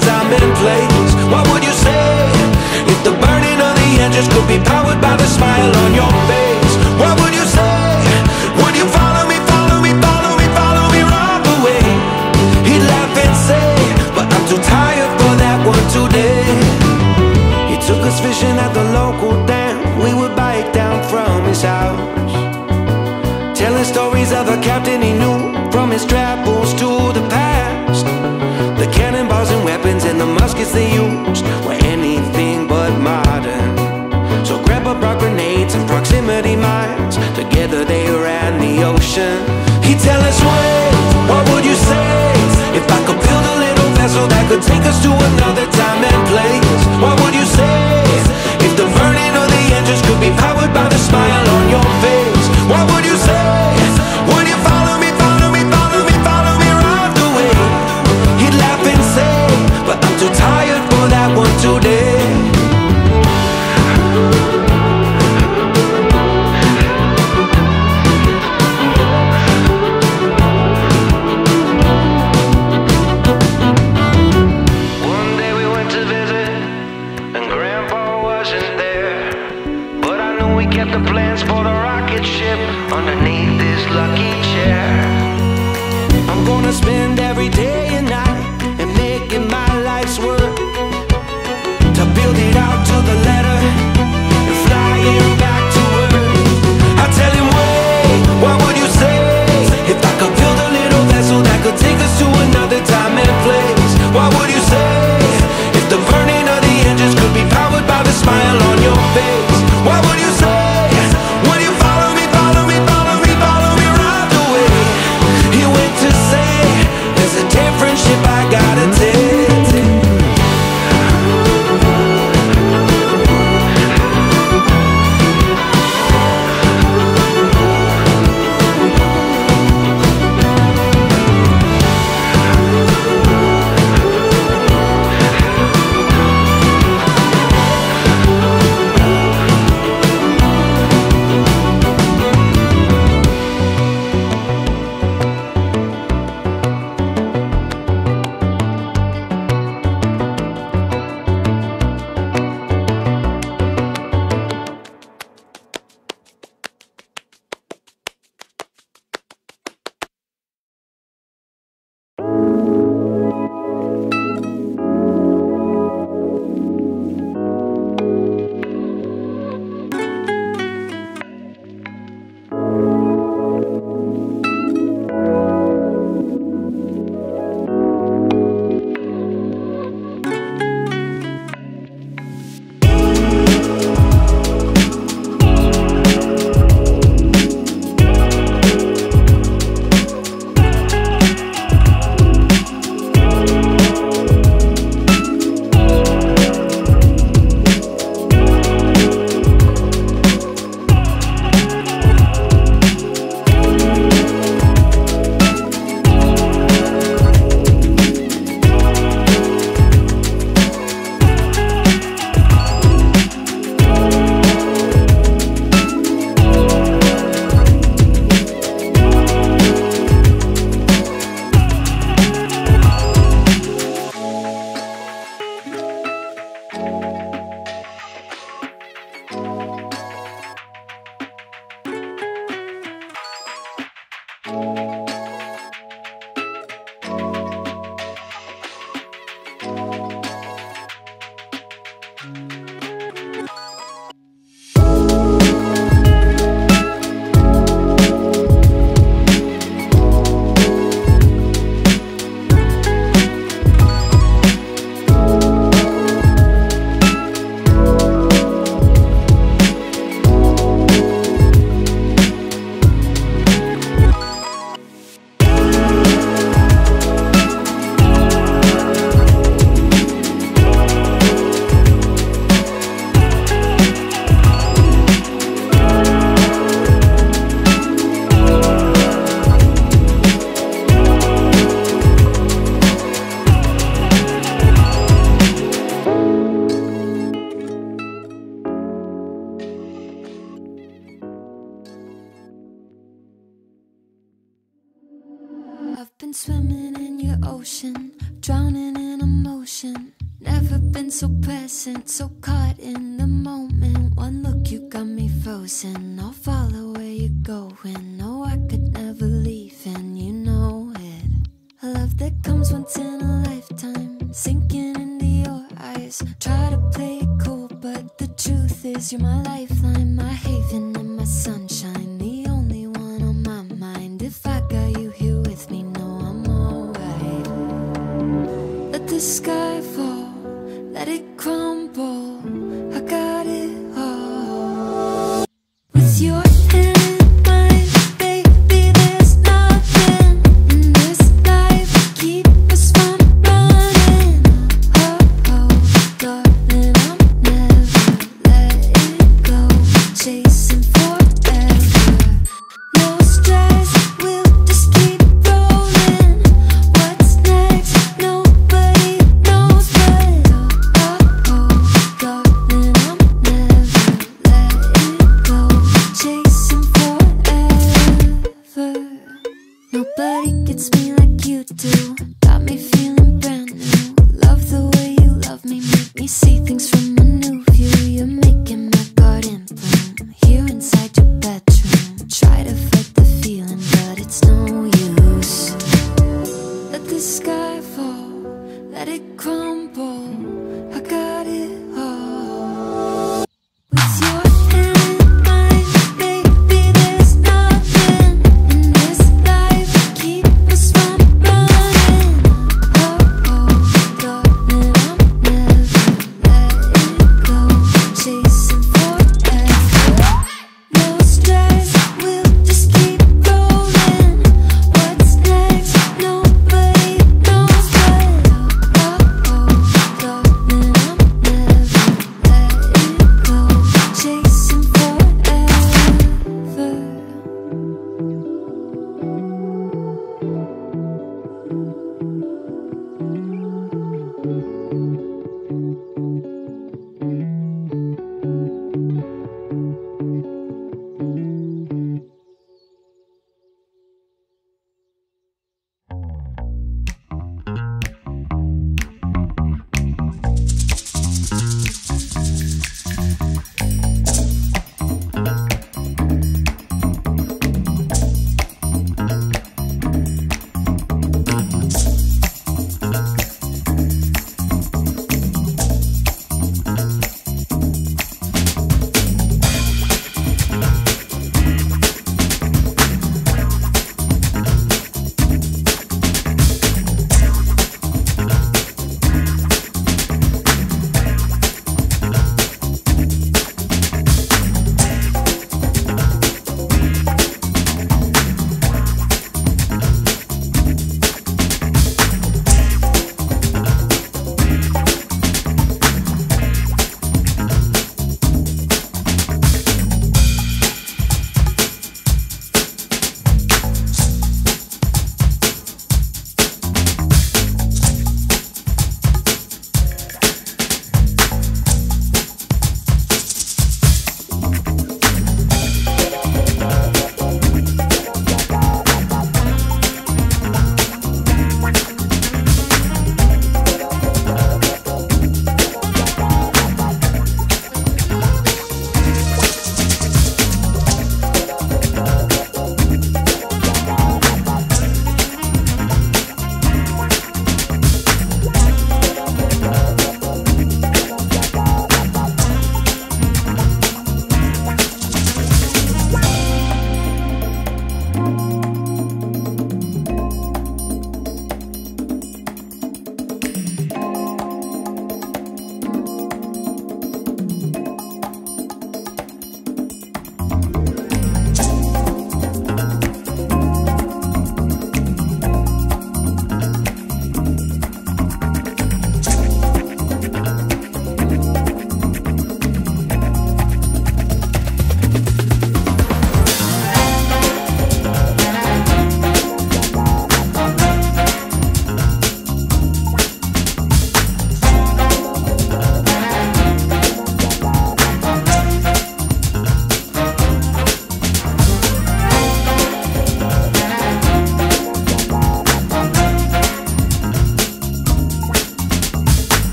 time and place. What would you say if the burning of the engines could be powered by the smile on your face? What would you say? Would you follow me, follow me, follow me, follow me right away? He'd laugh and say, but I'm too tired for that one today. He took us fishing at the local dam. We would bike down from his house, telling stories of a captain he knew, from his travels to the past. The cannonballs and weapons and the muskets they used were anything but modern. So Grandpa brought grenades and proximity mines. Together they ran the ocean. He'd tell us, wait, what would you say if I could build a little vessel that could take us to another time and place? What would you say if the burning of the engines could be powered by the smile on your face? What would you say? Would you follow me, follow me, follow me, follow me right away? He'd laugh and say, but I'm too tired for that one today. One day we went to visit and Grandpa wasn't there, but I knew we kept the plans for the rocket ship underneath this lucky chair. I'm gonna spend every day and night and make it my life's work to build it out to the letter and fly it back to Earth. I tell him, wait, what would you say if I could build a little vessel that could take us to another time and place? What would you say if the burning of the engines could be powered by the smile on your face? What would you say? Would you follow me, follow me, follow me, follow me right away? He went to say, there's a different ship I gotta take. I've been swimming in your ocean, drowning in emotion. been so present, so caught in the moment. One look, you got me frozen. I'll follow where you're going. No, I could never leave, and you know it. A love that comes once in a lifetime, sinking into your eyes. Try to play it cool, but the truth is you're my lifeline, my haven and my sun.